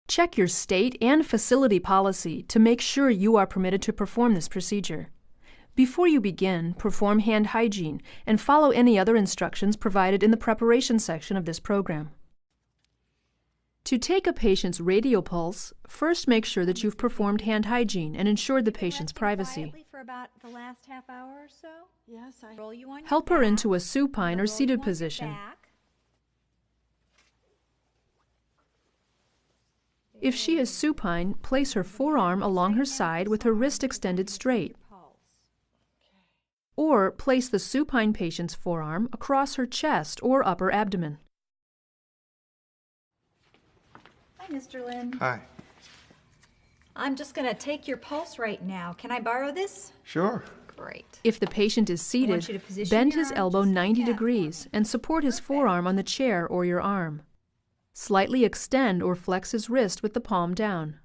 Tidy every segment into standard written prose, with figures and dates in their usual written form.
Check your state and facility policy to make sure you are permitted to perform this procedure. Before you begin, perform hand hygiene and follow any other instructions provided in the preparation section of this program. To take a patient's radial pulse, first make sure that you've performed hand hygiene and ensured the patient's privacy. For about the last half hour or so? Yes, Roll you on your Help her back. into a supine or Roll seated you on your position. back. If she is supine, place her forearm along her side with her wrist extended straight. Or place the supine patient's forearm across her chest or upper abdomen. Hi, Mr. Lynn. Hi. I'm just going to take your pulse right now. Can I borrow this? Sure. Great. If the patient is you seated, to position bend your his arm elbow just like 90 that for degrees me. and support his forearm on the chair or your arm. Slightly extend or flex his wrist with the palm down.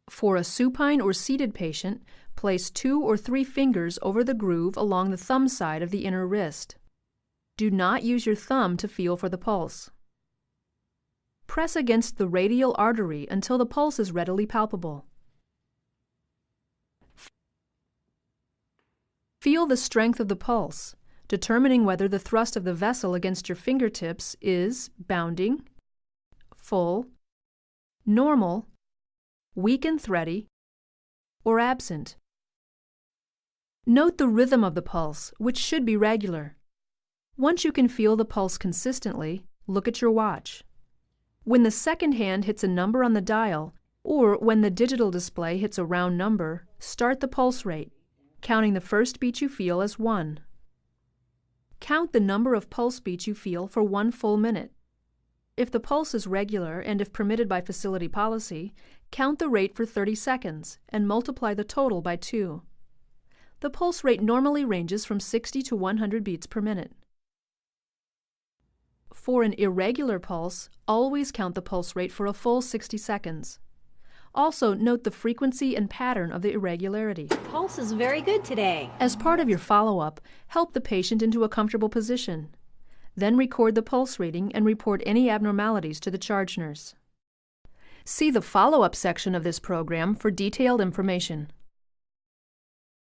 For a supine or seated patient, place 2 or 3 fingers over the groove along the thumb side of the inner wrist. Do not use your thumb to feel for the pulse. Press against the radial artery until the pulse is readily palpable. Feel the strength of the pulse, determining whether the thrust of the vessel against your fingertips is bounding, full, normal, weak and thready, or absent. Note the rhythm of the pulse, which should be regular. Once you can feel the pulse consistently, look at your watch. When the second hand hits a number on the dial, or when the digital display hits a round number, start the pulse rate, counting the first beat you feel as 1. Count the number of pulse beats you feel for 1 full minute. If the pulse is regular and if permitted by facility policy, count the rate for 30 seconds and multiply the total by 2. The pulse rate normally ranges from 60 to 100 beats per minute. For an irregular pulse, always count the pulse rate for a full 60 seconds. Also, note the frequency and pattern of the irregularity. Pulse is very good today. As part of your follow-up, help the patient into a comfortable position. Then record the pulse reading and report any abnormalities to the charge nurse. See the follow-up section of this program for detailed information.